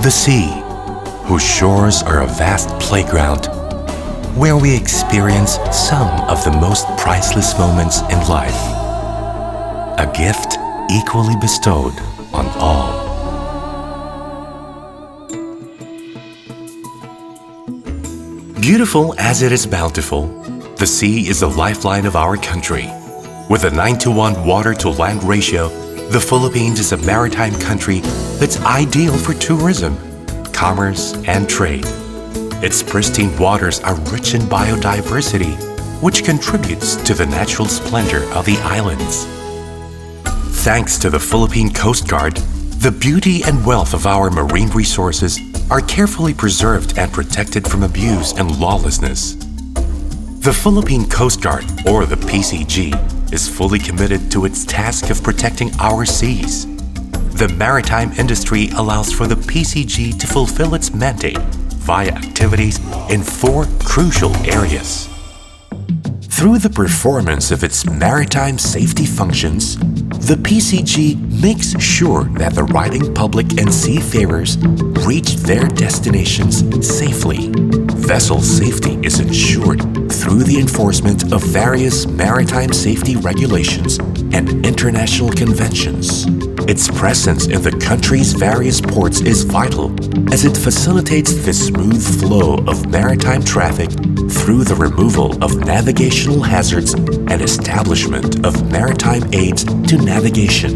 The sea, whose shores are a vast playground where we experience some of the most priceless moments in life. A gift equally bestowed on all. Beautiful as it is bountiful, the sea is the lifeline of our country. With a 9-to-1 water-to-land ratio, the Philippines is a maritime country that's ideal for tourism, commerce, and trade. Its pristine waters are rich in biodiversity, which contributes to the natural splendor of the islands. Thanks to the Philippine Coast Guard, the beauty and wealth of our marine resources are carefully preserved and protected from abuse and lawlessness. The Philippine Coast Guard, or the PCG, is fully committed to its task of protecting our seas. The maritime industry allows for the PCG to fulfill its mandate via activities in 4 crucial areas. Through the performance of its maritime safety functions, the PCG makes sure that the riding public and seafarers reach their destinations safely. Vessel safety is ensured through the enforcement of various maritime safety regulations and international conventions. Its presence in the country's various ports is vital as it facilitates the smooth flow of maritime traffic through the removal of navigational hazards and establishment of maritime aids to navigation.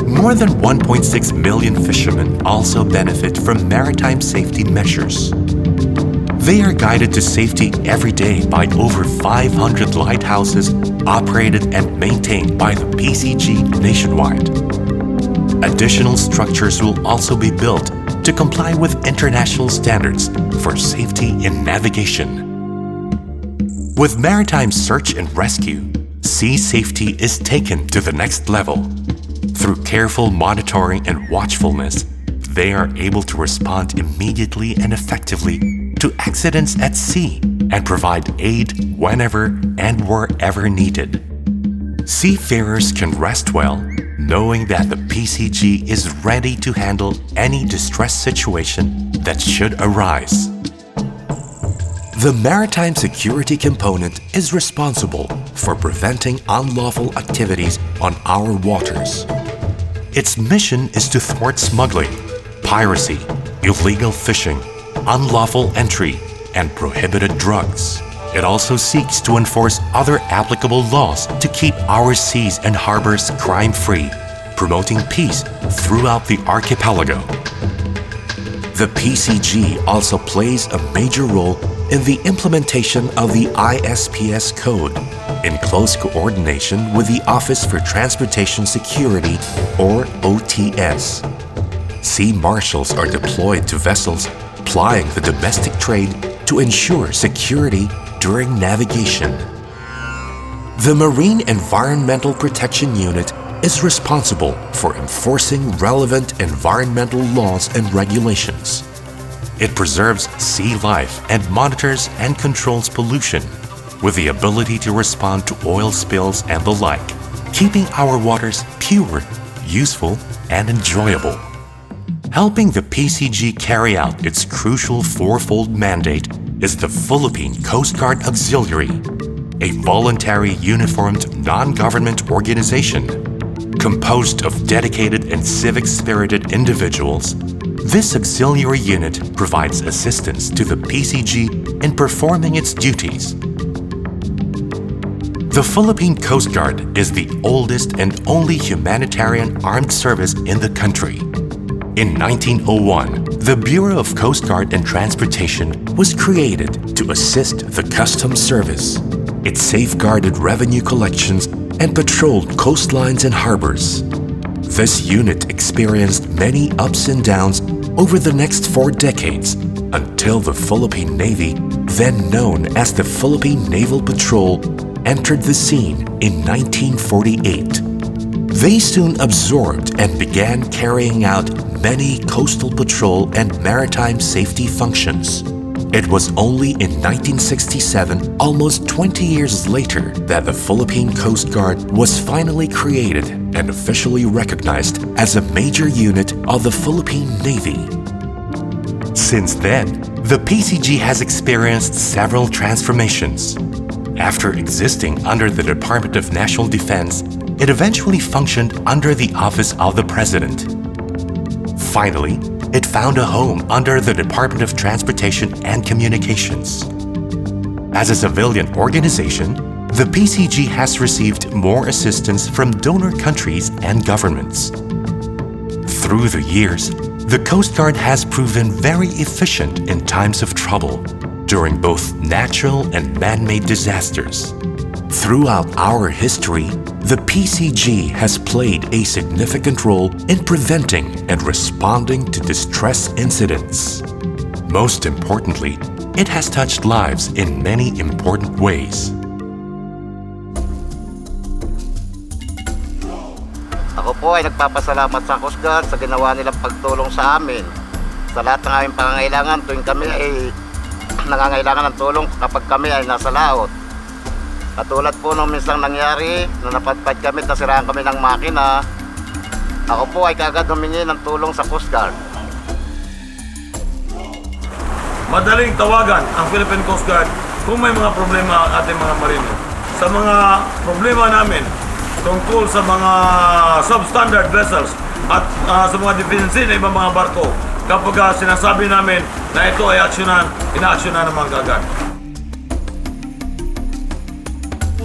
More than 1.6 million fishermen also benefit from maritime safety measures. They are guided to safety every day by over 500 lighthouses operated and maintained by the PCG nationwide. Additional structures will also be built to comply with international standards for safety in navigation. With maritime search and rescue, sea safety is taken to the next level. Through careful monitoring and watchfulness, they are able to respond immediately and effectively to accidents at sea and provide aid whenever and wherever needed. Seafarers can rest well knowing that the PCG is ready to handle any distress situation that should arise. The maritime security component is responsible for preventing unlawful activities on our waters. Its mission is to thwart smuggling, piracy, illegal fishing, unlawful entry, and prohibited drugs. It also seeks to enforce other applicable laws to keep our seas and harbors crime-free, promoting peace throughout the archipelago. The PCG also plays a major role in the implementation of the ISPS code, in close coordination with the Office for Transportation Security, or OTS. Sea marshals are deployed to vessels plying the domestic trade to ensure security during navigation. The Marine Environmental Protection Unit is responsible for enforcing relevant environmental laws and regulations. It preserves sea life and monitors and controls pollution, with the ability to respond to oil spills and the like, keeping our waters pure, useful, and enjoyable. Helping the PCG carry out its crucial 4-fold mandate is the Philippine Coast Guard Auxiliary, a voluntary uniformed non-government organization. Composed of dedicated and civic-spirited individuals, this auxiliary unit provides assistance to the PCG in performing its duties. The Philippine Coast Guard is the oldest and only humanitarian armed service in the country. In 1901, the Bureau of Coast Guard and Transportation was created to assist the Customs Service. It safeguarded revenue collections and patrolled coastlines and harbors. This unit experienced many ups and downs over the next 4 decades until the Philippine Navy, then known as the Philippine Naval Patrol, entered the scene in 1948. They soon absorbed and began carrying out many coastal patrol and maritime safety functions. It was only in 1967, almost 20 years later, that the Philippine Coast Guard was finally created and officially recognized as a major unit of the Philippine Navy. Since then, the PCG has experienced several transformations. After existing under the Department of National Defense, it eventually functioned under the Office of the President. Finally, it found a home under the Department of Transportation and Communications. As a civilian organization, the PCG has received more assistance from donor countries and governments. Through the years, the Coast Guard has proven very efficient in times of trouble during both natural and man-made disasters. Throughout our history, the PCG has played a significant role in preventing and responding to distress incidents. Most importantly, it has touched lives in many important ways. Ako po ay nagpapasalamat sa Coast Guard sa ginawa nilang pagtulong sa amin. Sa lahat ng aming pangangailangan tuwing kami ay nangangailangan ng tulong kapag kami ay nasa laot. Katulad po nung minsang nangyari na napadpad kami at nasiraan kami ng makina, ako po ay kaagad humingi ng tulong sa Coast Guard. Madaling tawagan ang Philippine Coast Guard kung may mga problema ang ating mga marino. Sa mga problema namin tungkol sa mga substandard vessels at sa mga deficiency ng ibang mga barko, kapag sinasabi namin na ito ay ina-aksyonan naman kaagad.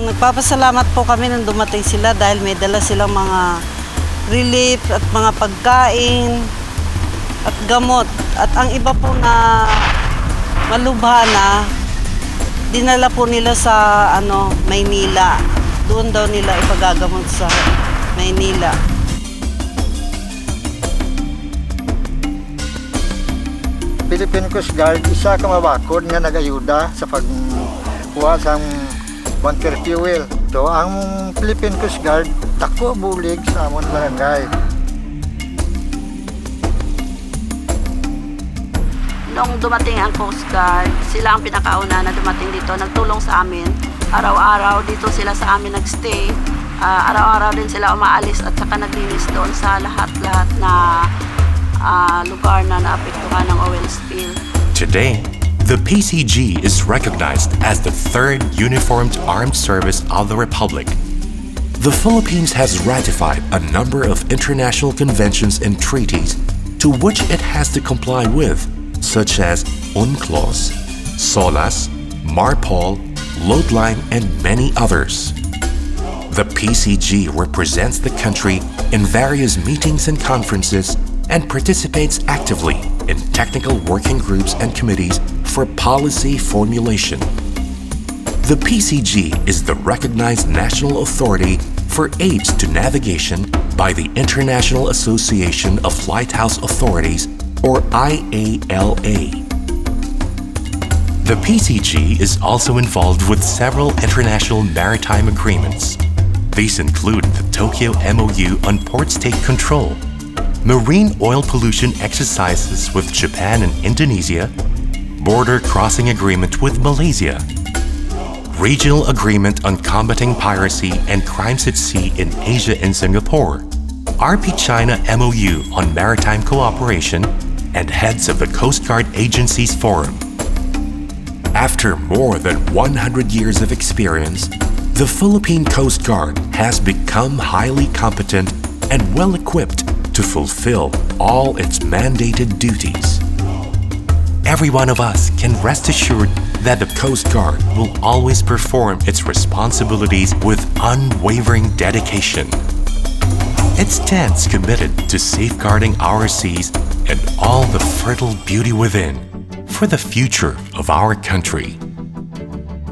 Nagpapasalamat po kami nang dumating sila dahil may dala silang mga relief at mga pagkain at gamot. At ang iba po na malubhana, dinala po nila sa Maynila. Doon daw nila ipagagamot sa Maynila. Philippine Coast Guard, isa ka mabakod nga nagayuda sa pagkuha sa bunker fuel. So, ang Philippine Coast Guard, dako bulig sa amon barangay. Nung dumating ang Coast Guard, sila ang pinakauna na dumating dito, nagtulong sa amin. Araw-araw dito sila sa amin nagstay. Araw-araw din sila umaalis at saka naglinis doon sa lahat-lahat na lugar na naapektuhan ng oil spill. Today, the PCG is recognized as the third uniformed armed service of the Republic. The Philippines has ratified a number of international conventions and treaties to which it has to comply with, such as UNCLOS, SOLAS, MARPOL, LOTLINE, and many others. The PCG represents the country in various meetings and conferences and participates actively in technical working groups and committees for policy formulation. The PCG is the recognized national authority for aids to navigation by the International Association of Lighthouse Authorities, or IALA. The PCG is also involved with several international maritime agreements. These include the Tokyo MOU on port state control, marine oil pollution exercises with Japan and Indonesia, border crossing agreement with Malaysia, regional agreement on combating piracy and crimes at sea in Asia and Singapore, RP-China MOU on maritime cooperation, and heads of the Coast Guard Agencies Forum. After more than 100 years of experience, the Philippine Coast Guard has become highly competent and well-equipped to fulfill all its mandated duties. Every one of us can rest assured that the Coast Guard will always perform its responsibilities with unwavering dedication. It stands committed to safeguarding our seas and all the fertile beauty within for the future of our country.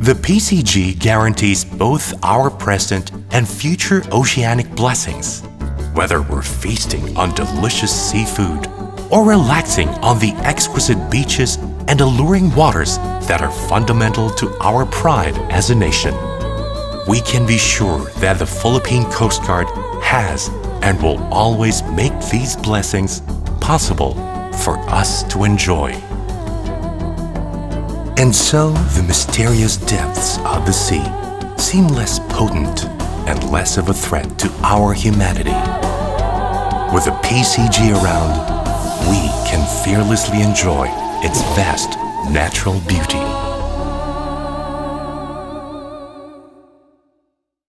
The PCG guarantees both our present and future oceanic blessings, whether we're feasting on delicious seafood or relaxing on the exquisite beaches and alluring waters that are fundamental to our pride as a nation. We can be sure that the Philippine Coast Guard has and will always make these blessings possible for us to enjoy. And so the mysterious depths of the sea seem less potent and less of a threat to our humanity. With the PCG around, we can fearlessly enjoy its vast natural beauty.